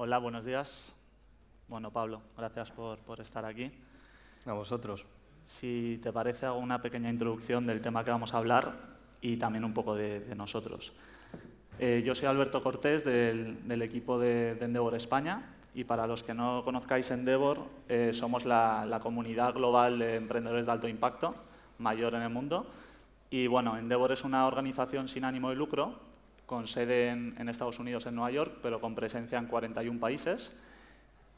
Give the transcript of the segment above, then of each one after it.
Hola, buenos días. Bueno, Pablo, gracias por estar aquí. A vosotros. Si te parece, hago una pequeña introducción del tema que vamos a hablar y también un poco de nosotros. Yo soy Alberto Cortés del equipo de Endeavor España y para los que no conozcáis Endeavor, somos la comunidad global de emprendedores de alto impacto, mayor en el mundo. Y bueno, Endeavor es una organización sin ánimo de lucro, con sede en Estados Unidos, en Nueva York, pero con presencia en 41 países.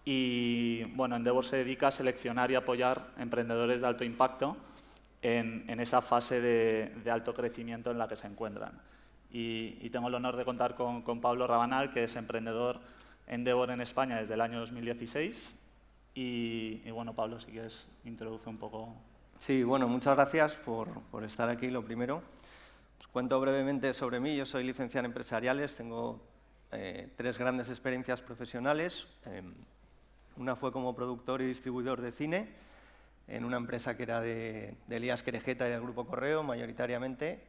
Y bueno, Endeavor se dedica a seleccionar y apoyar emprendedores de alto impacto en esa fase de alto crecimiento en la que se encuentran. Y tengo el honor de contar con Pablo Rabanal, que es emprendedor Endeavor en España desde el año 2016. Y bueno, Pablo, si quieres, introduce un poco. Sí, bueno, muchas gracias por estar aquí, lo primero. Os cuento brevemente sobre mí. Yo soy licenciado en empresariales, tengo 3 grandes experiencias profesionales. Una fue como productor y distribuidor de cine en una empresa que era de Elías Querejeta y del Grupo Correo, mayoritariamente.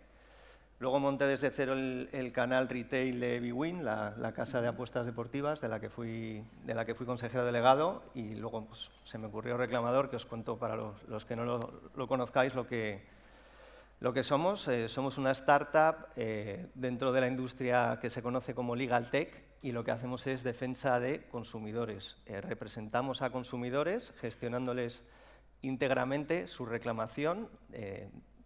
Luego monté desde cero el canal retail de bwin, la casa de apuestas deportivas, de la que fui consejero delegado, y luego pues, se me ocurrió Reclamador, que os cuento para los que no lo conozcáis lo que somos. Somos una startup dentro de la industria que se conoce como Legal Tech, y lo que hacemos es defensa de consumidores. Representamos a consumidores gestionándoles íntegramente su reclamación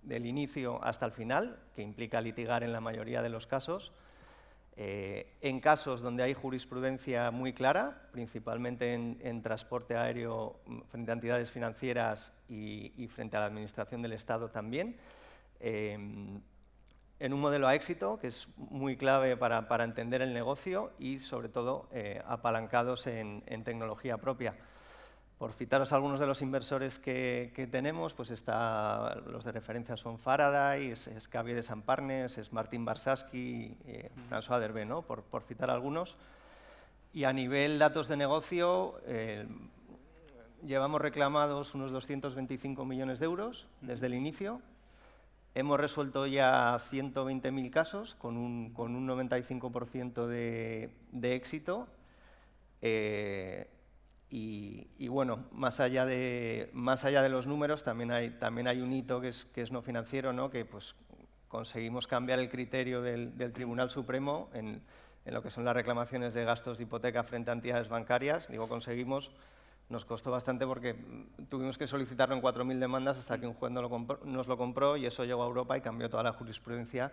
del inicio hasta el final, que implica litigar en la mayoría de los casos. En casos donde hay jurisprudencia muy clara, principalmente en transporte aéreo frente a entidades financieras y frente a la Administración del Estado también, en un modelo a éxito, que es muy clave para entender el negocio y, sobre todo, apalancados en tecnología propia. Por citaros algunos de los inversores que tenemos, pues los de referencia son Faraday, es Cavi de San Parnes, es Martín Barsaski, François Derbe, ¿no? por citar algunos. Y a nivel datos de negocio, llevamos reclamados unos 225 millones de euros desde el inicio. Hemos resuelto ya 120.000 casos con un 95% de éxito. Y bueno, más allá de los números, también hay un hito que es no financiero, ¿no? Que pues, conseguimos cambiar el criterio del Tribunal Supremo en lo que son las reclamaciones de gastos de hipoteca frente a entidades bancarias. Digo conseguimos, nos costó bastante porque tuvimos que solicitarlo en 4.000 demandas hasta que un juez nos lo compró, y eso llegó a Europa y cambió toda la jurisprudencia,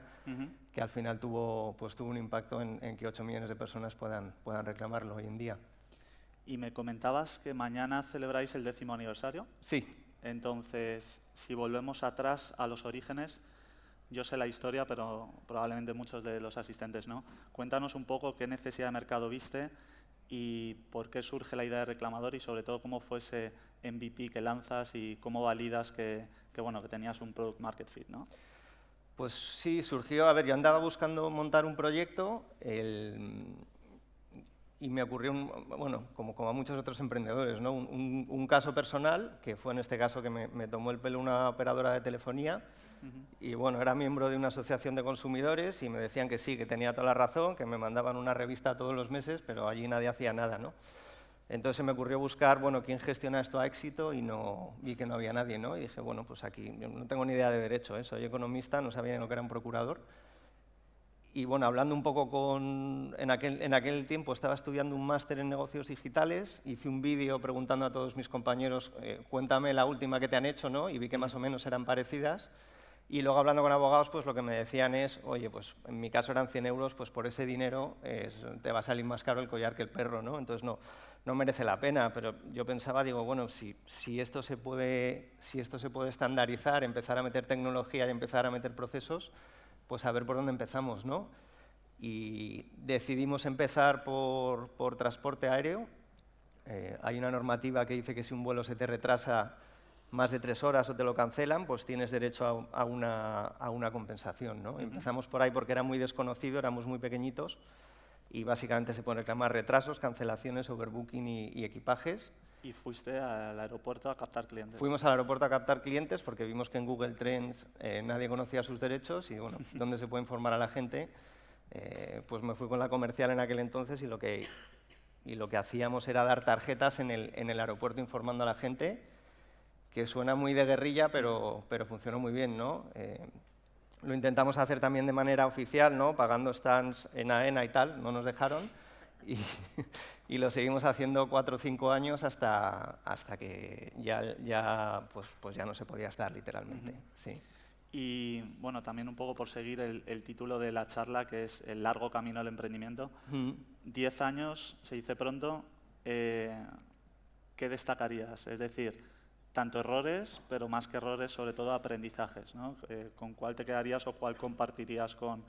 que al final tuvo un impacto en que 8 millones de personas puedan reclamarlo hoy en día. Y me comentabas que mañana celebráis el 10º aniversario. Sí. Entonces, si volvemos atrás a los orígenes, yo sé la historia, pero probablemente muchos de los asistentes no. Cuéntanos un poco qué necesidad de mercado viste y por qué surge la idea de Reclamador, y sobre todo cómo fue ese MVP que lanzas y cómo validas que tenías un product market fit, ¿no? Pues sí, surgió. A ver, yo andaba buscando montar un proyecto y me ocurrió, como a muchos otros emprendedores, ¿no? un caso personal, que fue en este caso que me tomó el pelo una operadora de telefonía. Y bueno, era miembro de una asociación de consumidores y me decían que sí, que tenía toda la razón, que me mandaban una revista todos los meses, pero allí nadie hacía nada, ¿no? Entonces se me ocurrió buscar, quién gestiona esto a éxito, y vi que no había nadie, ¿no? Y dije, bueno, pues aquí, yo no tengo ni idea de derecho, soy economista, no sabía ni lo que era un procurador. Y bueno, hablando un poco en aquel tiempo estaba estudiando un máster en negocios digitales, hice un vídeo preguntando a todos mis compañeros, cuéntame la última que te han hecho, ¿no? Y vi que más o menos eran parecidas. Y luego, hablando con abogados, pues lo que me decían es, oye, pues en mi caso eran 100 euros, pues por ese dinero te va a salir más caro el collar que el perro, ¿no? Entonces no merece la pena. Pero yo pensaba, digo, bueno, si esto se puede estandarizar, empezar a meter tecnología y empezar a meter procesos, pues a ver por dónde empezamos, ¿no? Y decidimos empezar por transporte aéreo. Hay una normativa que dice que si un vuelo se te retrasa más de 3 horas o te lo cancelan, pues tienes derecho a una compensación, ¿no? Empezamos por ahí porque era muy desconocido, éramos muy pequeñitos, y básicamente se pueden reclamar retrasos, cancelaciones, overbooking y equipajes. ¿Y fuiste al aeropuerto a captar clientes? Fuimos al aeropuerto a captar clientes porque vimos que en Google Trends nadie conocía sus derechos y, bueno, ¿dónde se puede informar a la gente? Pues me fui con la comercial en aquel entonces y lo que y lo que hacíamos era dar tarjetas en el aeropuerto informando a la gente, que suena muy de guerrilla, pero funcionó muy bien, ¿no? Lo intentamos hacer también de manera oficial, ¿no? Pagando stands en AENA y tal, no nos dejaron, y lo seguimos haciendo 4 o 5 años hasta que ya no se podía estar, literalmente. Sí. Y bueno, también un poco por seguir el título de la charla, que es El largo camino al emprendimiento. 10 años, se dice pronto, ¿qué destacarías? Es decir, tanto errores, pero más que errores, sobre todo aprendizajes, ¿no? ¿Con cuál te quedarías o cuál compartirías con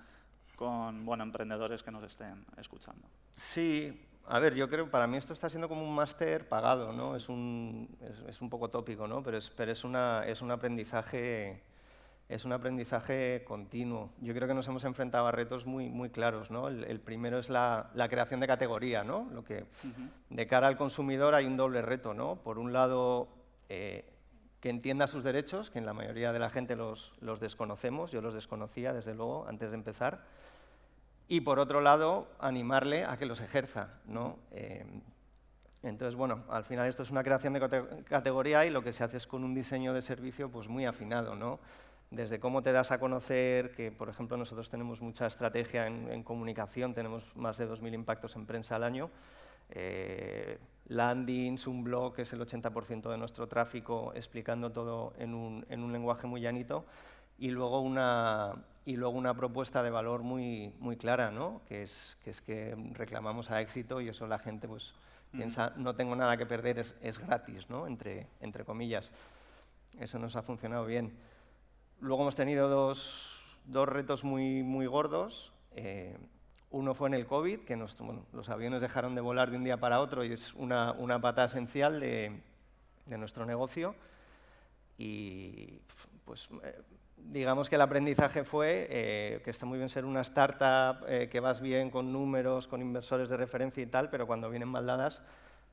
bueno, emprendedores que nos estén escuchando? Sí, a ver, yo creo que para mí esto está siendo como un máster pagado, ¿no? Es un poco tópico, ¿no? Pero es un aprendizaje. Es un aprendizaje continuo. Yo creo que nos hemos enfrentado a retos muy claros, ¿no? El primero es la creación de categoría, ¿no? De cara al consumidor hay un doble reto, ¿no? Por un lado, que entienda sus derechos, que en la mayoría de la gente los desconocemos, yo los desconocía, desde luego, antes de empezar. Y por otro lado, animarle a que los ejerza, ¿no? Entonces, bueno, al final esto es una creación de categoría y lo que se hace es con un diseño de servicio pues muy afinado, ¿no? Desde cómo te das a conocer, que por ejemplo nosotros tenemos mucha estrategia en comunicación, tenemos más de 2000 impactos en prensa al año, landings, un blog que es el 80% de nuestro tráfico, explicando todo en un lenguaje muy llanito, y luego una propuesta de valor muy clara, ¿no? que es que reclamamos a éxito y eso la gente pues piensa, no tengo nada que perder, es gratis, ¿no? entre comillas. Eso nos ha funcionado bien. Luego hemos tenido dos retos muy gordos. Uno fue en el COVID, que los aviones dejaron de volar de un día para otro y es una pata esencial de nuestro negocio. Y pues digamos que el aprendizaje fue que está muy bien ser una startup, que vas bien con números, con inversores de referencia y tal, pero cuando vienen mal dadas,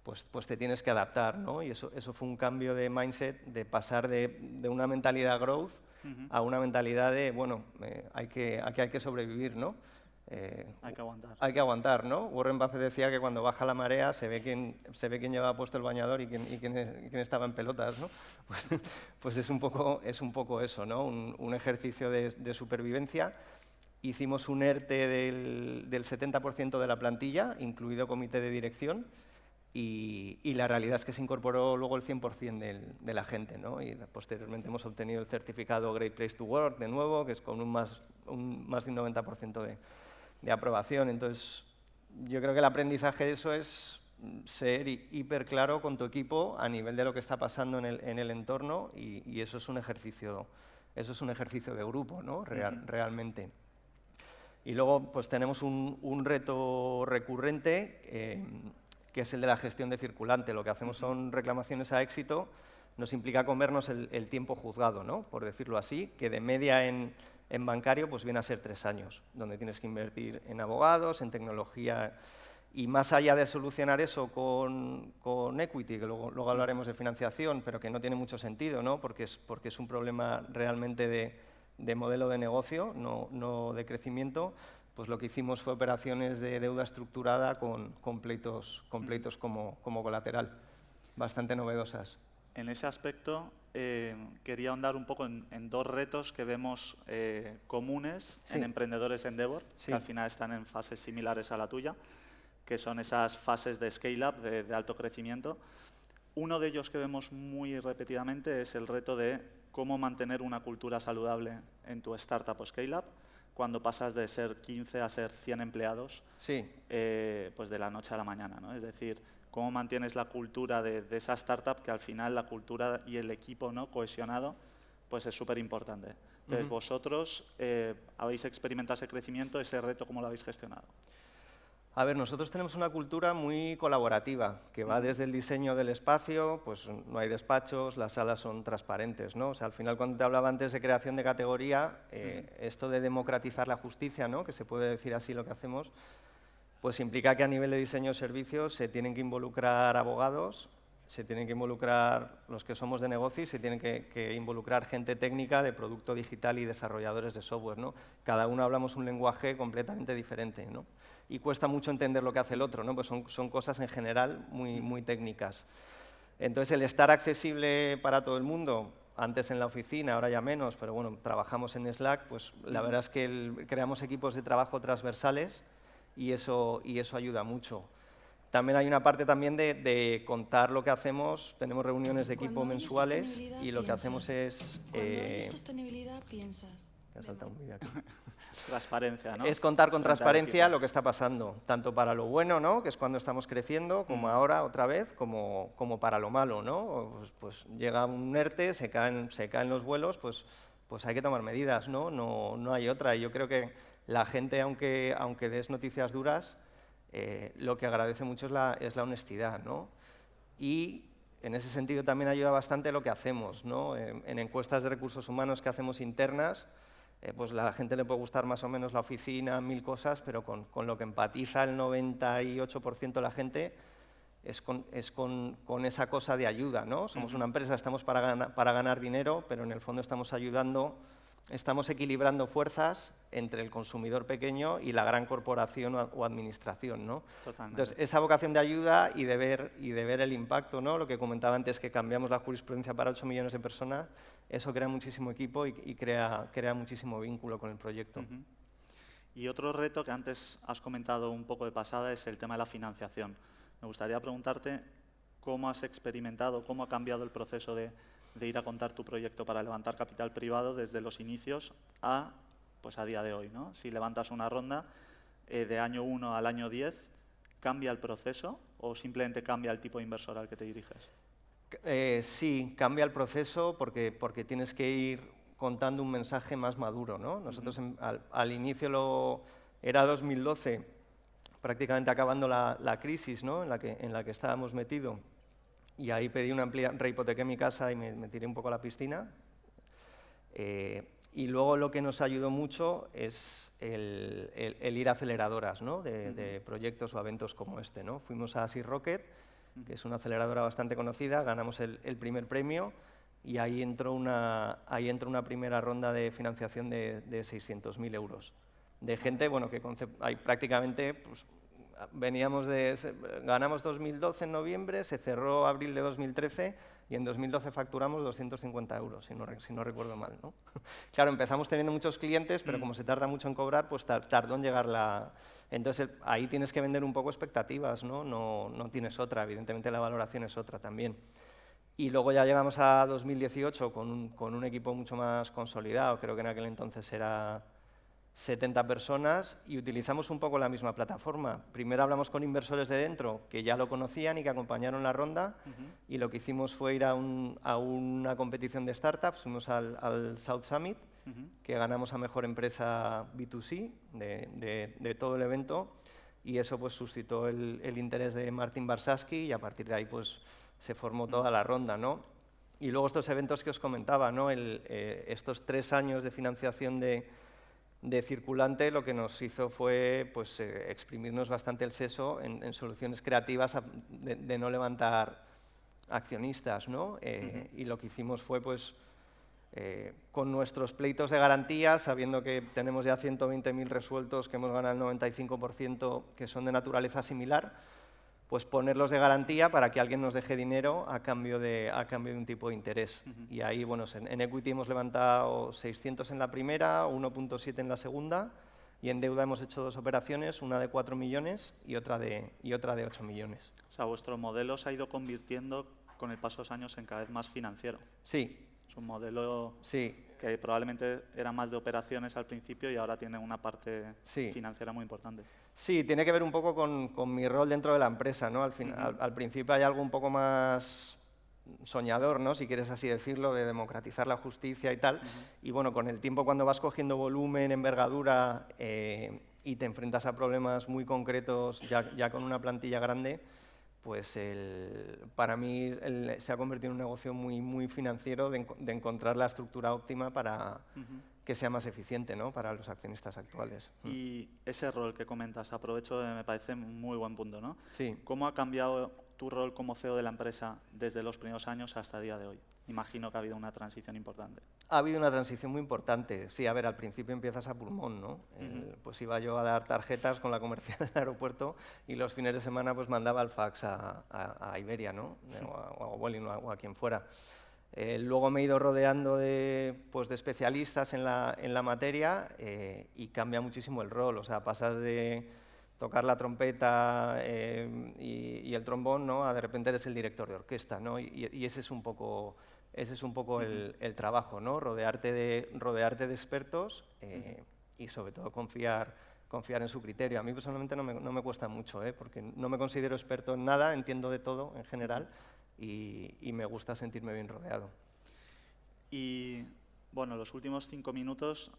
pues te tienes que adaptar, ¿no? Y eso fue un cambio de mindset, de pasar de una mentalidad growth a una mentalidad de, bueno, aquí hay que sobrevivir, ¿no? Hay que aguantar. Hay que aguantar, ¿no? Warren Buffett decía que cuando baja la marea se ve quién llevaba puesto el bañador y quién estaba en pelotas, ¿no? Pues es un poco eso, ¿no? Un ejercicio de supervivencia. Hicimos un ERTE del 70% de la plantilla, incluido comité de dirección, y la realidad es que se incorporó luego el 100% de la gente, ¿no? Y posteriormente hemos obtenido el certificado Great Place to Work de nuevo, que es con más de un 90% de aprobación. Entonces, yo creo que el aprendizaje de eso es ser hiper claro con tu equipo a nivel de lo que está pasando en el entorno y eso es un ejercicio de grupo, ¿no? Realmente. Y luego pues tenemos un reto recurrente que es el de la gestión de circulante. Lo que hacemos son reclamaciones a éxito, nos implica comernos el tiempo juzgado, ¿no? Por decirlo así, que de media en bancario pues viene a ser 3 años, donde tienes que invertir en abogados, en tecnología, y más allá de solucionar eso con equity, que luego hablaremos de financiación, pero que no tiene mucho sentido, ¿no? Porque es un problema realmente de modelo de negocio, no de crecimiento. Pues lo que hicimos fue operaciones de deuda estructurada con pleitos como colateral, bastante novedosas. En ese aspecto, quería ahondar un poco en 2 retos que vemos comunes en emprendedores Endeavor, que al final están en fases similares a la tuya, que son esas fases de scale-up, de alto crecimiento. Uno de ellos que vemos muy repetidamente es el reto de cómo mantener una cultura saludable en tu startup o scale-up cuando pasas de ser 15 a ser 100 empleados, pues de la noche a la mañana, ¿no? Es decir, cómo mantienes la cultura de esa startup, que al final la cultura y el equipo, ¿no?, cohesionado, pues es súper importante. Entonces, vosotros habéis experimentado ese crecimiento, ese reto, ¿cómo lo habéis gestionado? A ver, nosotros tenemos una cultura muy colaborativa, que va desde el diseño del espacio, pues no hay despachos, las salas son transparentes, ¿no? O sea, al final, cuando te hablaba antes de creación de categoría, esto de democratizar la justicia, ¿no?, que se puede decir así lo que hacemos, pues implica que a nivel de diseño de servicios se tienen que involucrar abogados, se tienen que involucrar los que somos de negocio y se tienen que involucrar gente técnica de producto digital y desarrolladores de software, ¿no? Cada uno hablamos un lenguaje completamente diferente, ¿no? y cuesta mucho entender lo que hace el otro, ¿no? Pues son cosas en general muy técnicas. Entonces, el estar accesible para todo el mundo, antes en la oficina, ahora ya menos, pero bueno, trabajamos en Slack, pues la verdad es que creamos equipos de trabajo transversales y eso ayuda mucho. También hay una parte también de contar lo que hacemos. Tenemos reuniones de equipo mensuales y lo que hacemos es... Cuando oyes sostenibilidad, piensas... Me ha saltado un vídeo aquí. Transparencia, ¿no? Es contar con Frente al transparencia equipo. lo que está pasando, tanto para lo bueno, ¿no? Que es cuando estamos creciendo, como ahora otra vez, como para lo malo, ¿no? Pues llega un ERTE, se caen los vuelos, pues hay que tomar medidas, ¿no? No hay otra. Y yo creo que la gente, aunque des noticias duras, lo que agradece mucho es la honestidad, ¿no? Y en ese sentido también ayuda bastante lo que hacemos, ¿no? En encuestas de recursos humanos que hacemos internas, pues a la gente le puede gustar más o menos la oficina, 1000 cosas, pero con lo que empatiza el 98% de la gente es con esa cosa de ayuda, ¿no? Somos una empresa, estamos para ganar dinero, pero en el fondo estamos ayudando, estamos equilibrando fuerzas entre el consumidor pequeño y la gran corporación o administración, ¿no? Totalmente. Entonces, esa vocación de ayuda y de ver el impacto, ¿no? Lo que comentaba antes, que cambiamos la jurisprudencia para 8 millones de personas, eso crea muchísimo equipo y crea muchísimo vínculo con el proyecto. Y otro reto que antes has comentado un poco de pasada es el tema de la financiación. Me gustaría preguntarte cómo has experimentado, cómo ha cambiado el proceso de ir a contar tu proyecto para levantar capital privado desde los inicios a día de hoy, ¿no? Si levantas una ronda de año 1 al año 10, ¿cambia el proceso o simplemente cambia el tipo de inversor al que te diriges? Sí, cambia el proceso porque tienes que ir contando un mensaje más maduro, ¿no? Nosotros al inicio era 2012, prácticamente acabando la crisis, ¿no? en la que estábamos metidos, y ahí pedí rehipotequé mi casa y me tiré un poco a la piscina. Y luego lo que nos ayudó mucho es el ir a aceleradoras, ¿no? de proyectos o eventos como este, ¿no? Fuimos a Seed Rocket, que es una aceleradora bastante conocida, ganamos el primer premio y ahí entró una primera ronda de financiación de 600.000 euros. De gente, bueno, que ahí prácticamente pues, ganamos 2012 en noviembre, se cerró abril de 2013 y en 2012 facturamos 250 euros, si no recuerdo mal, ¿no? Claro, empezamos teniendo muchos clientes, pero como se tarda mucho en cobrar, pues tardó en llegar la... Entonces, ahí tienes que vender un poco expectativas, ¿no? No tienes otra, evidentemente la valoración es otra también. Y luego ya llegamos a 2018 con un equipo mucho más consolidado, creo que en aquel entonces era 70 personas, y utilizamos un poco la misma plataforma. Primero hablamos con inversores de dentro que ya lo conocían y que acompañaron la ronda, y lo que hicimos fue ir a una competición de startups, fuimos al South Summit, que ganamos a Mejor Empresa B2C de todo el evento, y eso pues suscitó el interés de Martin Barsaski, y a partir de ahí pues se formó toda la ronda, ¿no? Y luego estos eventos que os comentaba, ¿no? Estos 3 años de financiación de Circulante, lo que nos hizo fue pues, exprimirnos bastante el seso en soluciones creativas de no levantar accionistas, ¿no? Y lo que hicimos fue, pues, con nuestros pleitos de garantía, sabiendo que tenemos ya 120.000 resueltos, que hemos ganado el 95%, que son de naturaleza similar, pues ponerlos de garantía para que alguien nos deje dinero a cambio de un tipo de interés. Y ahí, bueno, en equity hemos levantado 600 en la primera, 1.7 en la segunda, y en deuda hemos hecho 2 operaciones, una de 4 millones y otra de 8 millones. O sea, vuestro modelo se ha ido convirtiendo con el paso de los años en cada vez más financiero. Sí. Es un modelo sí. que probablemente era más de operaciones al principio y ahora tiene una parte financiera muy importante. Sí, tiene que ver un poco con mi rol dentro de la empresa, ¿no? Al principio hay algo un poco más soñador, ¿no? Si quieres así decirlo, de democratizar la justicia y tal. Y bueno, con el tiempo, cuando vas cogiendo volumen, envergadura y te enfrentas a problemas muy concretos ya con una plantilla grande, pues para mí se ha convertido en un negocio muy financiero de encontrar la estructura óptima para que sea más eficiente, ¿no? Para los accionistas actuales. Y ese rol que comentas, aprovecho, me parece muy buen punto, ¿no? Sí. ¿Cómo ha cambiado tu rol como CEO de la empresa desde los primeros años hasta el día de hoy? Imagino que ha habido una transición importante. Ha habido una transición muy importante. Sí, a ver, al principio empiezas a pulmón, ¿no? Pues iba yo a dar tarjetas con la comercial del aeropuerto y los fines de semana pues mandaba el fax a Iberia, ¿no? O a Vueling o a quien fuera. Luego me he ido rodeando pues de especialistas en la materia y cambia muchísimo el rol. O sea, pasas de tocar la trompeta y el trombón, ¿no? A de repente eres el director de orquesta, ¿no? Y ese es un poco el trabajo, ¿no? Rodearte de expertos y sobre todo confiar en su criterio. A mí personalmente no me cuesta mucho, porque no me considero experto en nada, entiendo de todo en general y me gusta sentirme bien rodeado. Y bueno, los últimos 5 minutos,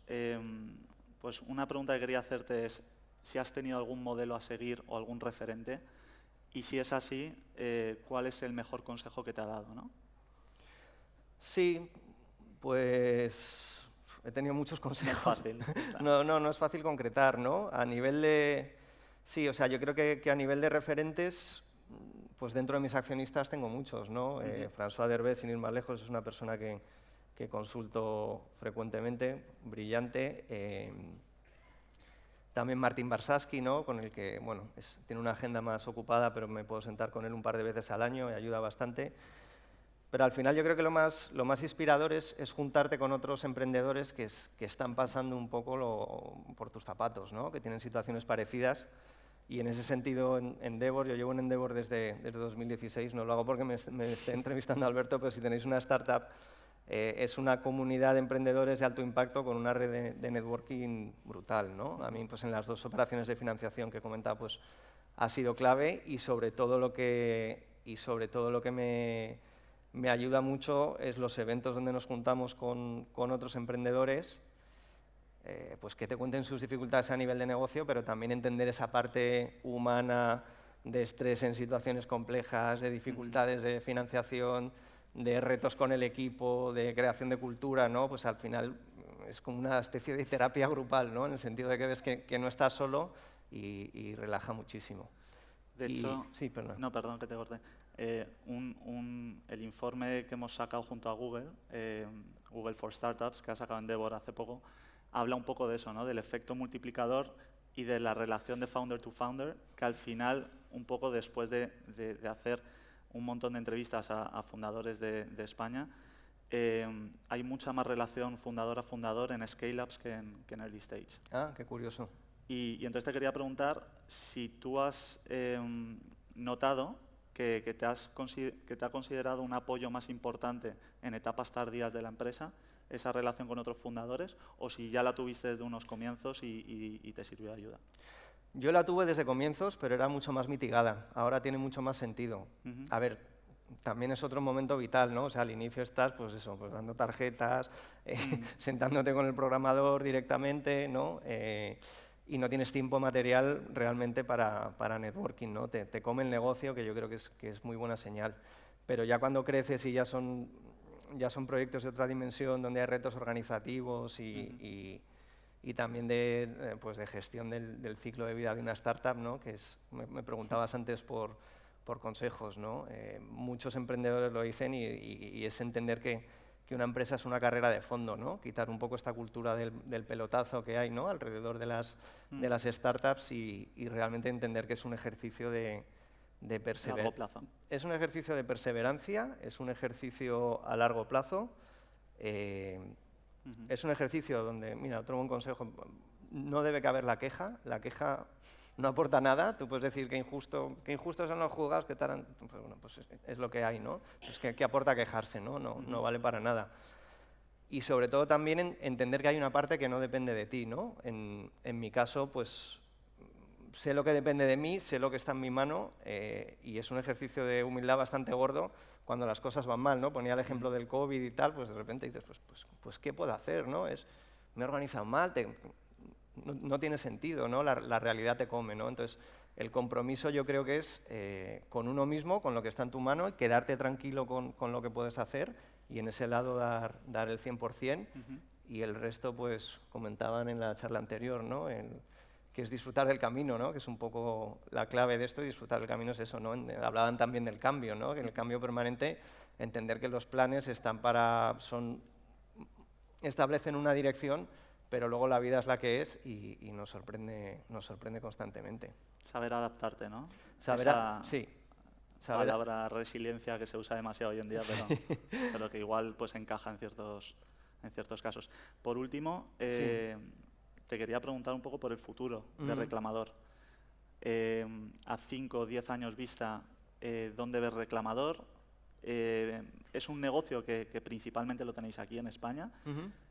pues una pregunta que quería hacerte es si has tenido algún modelo a seguir o algún referente y si es así, ¿cuál es el mejor consejo que te ha dado, ¿no? Sí, pues he tenido muchos consejos. No es fácil. No es fácil concretar, ¿no? A nivel de... Sí, o sea, yo creo que a nivel de referentes, pues dentro de mis accionistas tengo muchos, ¿no? François Derbez, sin ir más lejos, es una persona que consulto frecuentemente, brillante. También Martin Barsaski, ¿no? Con el que, bueno, tiene una agenda más ocupada, pero me puedo sentar con él un par de veces al año y ayuda bastante. Pero al final yo creo que lo más inspirador es juntarte con otros emprendedores que están pasando un poco por tus zapatos, ¿no? Que tienen situaciones parecidas. Y en ese sentido, en Endeavor, yo llevo en Endeavor desde 2016, no lo hago porque me esté entrevistando Alberto, pero si tenéis una startup, es una comunidad de emprendedores de alto impacto con una red de networking brutal, ¿no? A mí, pues en las 2 operaciones de financiación que he comentado, pues ha sido clave y sobre todo lo que me ayuda mucho es los eventos donde nos juntamos con otros emprendedores, pues que te cuenten sus dificultades a nivel de negocio, pero también entender esa parte humana de estrés en situaciones complejas, de dificultades de financiación, de retos con el equipo, de creación de cultura, ¿no? Pues al final es como una especie de terapia grupal, ¿no? En el sentido de que ves que no estás solo y relaja muchísimo. De hecho, sí, perdón. No, perdón que te corte. El informe que hemos sacado junto a Google, Google for Startups, que ha sacado Endeavor hace poco, habla un poco de eso, ¿no? Del efecto multiplicador y de la relación de founder to founder, que al final, un poco después de hacer un montón de entrevistas a fundadores de España, hay mucha más relación fundador a fundador en scale-ups que en early stage. Ah, qué curioso. Y entonces te quería preguntar si tú has notado que te ha considerado un apoyo más importante en etapas tardías de la empresa, esa relación con otros fundadores, o si ya la tuviste desde unos comienzos y te sirvió de ayuda. Yo la tuve desde comienzos, pero era mucho más mitigada. Ahora tiene mucho más sentido. A ver, también es otro momento vital, ¿no? O sea, al inicio estás, pues eso, pues dando tarjetas, sentándote con el programador directamente, ¿no? Y no tienes tiempo material realmente para networking, ¿no? Te come el negocio, que yo creo que es muy buena señal. Pero ya cuando creces y ya son proyectos de otra dimensión, donde hay retos organizativos y también de gestión del ciclo de vida de una startup, ¿no? Que me preguntabas antes por consejos, ¿no? Muchos emprendedores lo dicen y es entender que una empresa es una carrera de fondo, ¿no? Quitar un poco esta cultura del pelotazo que hay, ¿no? Alrededor de las startups y realmente entender que es un ejercicio de largo plazo. Es un ejercicio de perseverancia, es un ejercicio a largo plazo. Es un ejercicio donde, mira, otro buen consejo, no debe caber la queja no aporta nada. Tú puedes decir que injustos son los juzgados, que tal, pues bueno, pues es lo que hay, ¿no? Pues ¿qué aporta quejarse, ¿no? No vale para nada. Y sobre todo también entender que hay una parte que no depende de ti, ¿no? En mi caso, pues sé lo que depende de mí, sé lo que está en mi mano y es un ejercicio de humildad bastante gordo cuando las cosas van mal, ¿no? Ponía el ejemplo del COVID y tal, pues de repente dices, pues ¿qué puedo hacer, no? Me he organizado mal, no tiene sentido, ¿no? La realidad te come, ¿no? Entonces, el compromiso yo creo que es con uno mismo, con lo que está en tu mano, y quedarte tranquilo con lo que puedes hacer y en ese lado dar el 100%. Y el resto, pues, comentaban en la charla anterior, ¿no? que es disfrutar del camino, ¿no? Que es un poco la clave de esto, y disfrutar del camino es eso, ¿no? Hablaban también del cambio, ¿no? Que en el cambio permanente, entender que los planes están establecen una dirección, pero luego la vida es la que es y nos sorprende constantemente. Saber adaptarte, ¿no? Sí. Palabra resiliencia que se usa demasiado hoy en día, pero que igual pues encaja en ciertos casos. Por último, te quería preguntar un poco por el futuro de Reclamador. A 5 o 10 años vista, ¿dónde ves Reclamador? Es un negocio que principalmente lo tenéis aquí en España,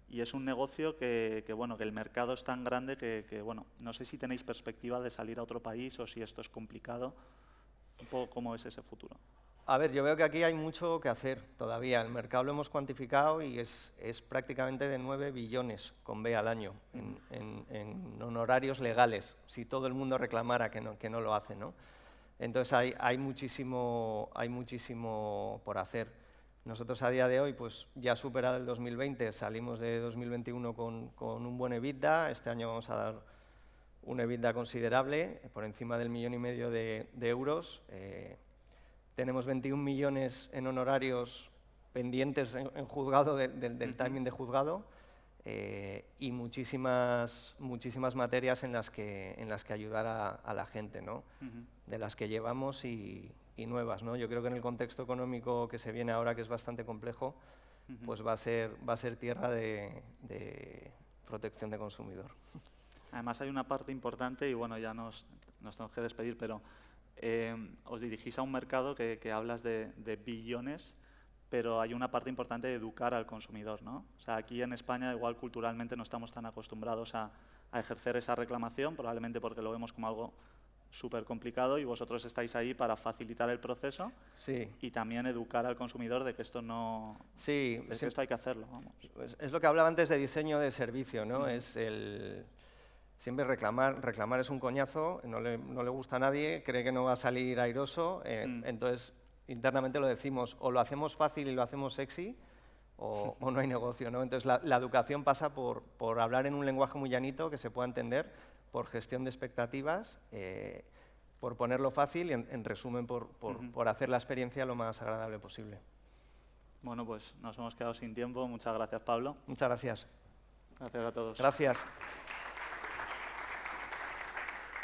y es un negocio que el mercado es tan grande que no sé si tenéis perspectiva de salir a otro país o si esto es complicado. Un poco cómo es ese futuro. A ver, yo veo que aquí hay mucho que hacer todavía. El mercado lo hemos cuantificado y es prácticamente de 9 billones con B al año en honorarios legales, si todo el mundo reclamara que no lo hace, ¿no? Entonces hay muchísimo por hacer. Nosotros a día de hoy, pues ya superado el 2020, salimos de 2021 con un buen EBITDA. Este año vamos a dar un EBITDA considerable, por encima del 1,5 millones de euros. Tenemos 21 millones en honorarios pendientes en juzgado, del timing de juzgado, y muchísimas materias en las que ayudar a la gente, ¿no? De las que llevamos y nuevas, ¿no? Yo creo que en el contexto económico que se viene ahora, que es bastante complejo, pues va a ser tierra de protección de consumidor. Además hay una parte importante, y bueno, ya nos tenemos que despedir, pero os dirigís a un mercado que hablas de billones, pero hay una parte importante de educar al consumidor, ¿no? O sea, aquí en España igual culturalmente no estamos tan acostumbrados a ejercer esa reclamación, probablemente porque lo vemos como algo súper complicado, y vosotros estáis ahí para facilitar el proceso y también educar al consumidor de que esto no... Sí, de que esto hay que hacerlo, vamos. Pues es lo que hablaba antes de diseño de servicio, ¿no? Siempre reclamar es un coñazo, no le gusta a nadie, cree que no va a salir airoso, entonces internamente lo decimos, o lo hacemos fácil y lo hacemos sexy, o no hay negocio, ¿no? Entonces la educación pasa por hablar en un lenguaje muy llanito que se pueda entender, por gestión de expectativas, por ponerlo fácil y en resumen por hacer la experiencia lo más agradable posible. Bueno, pues nos hemos quedado sin tiempo. Muchas gracias, Pablo. Muchas gracias. Gracias a todos. Gracias.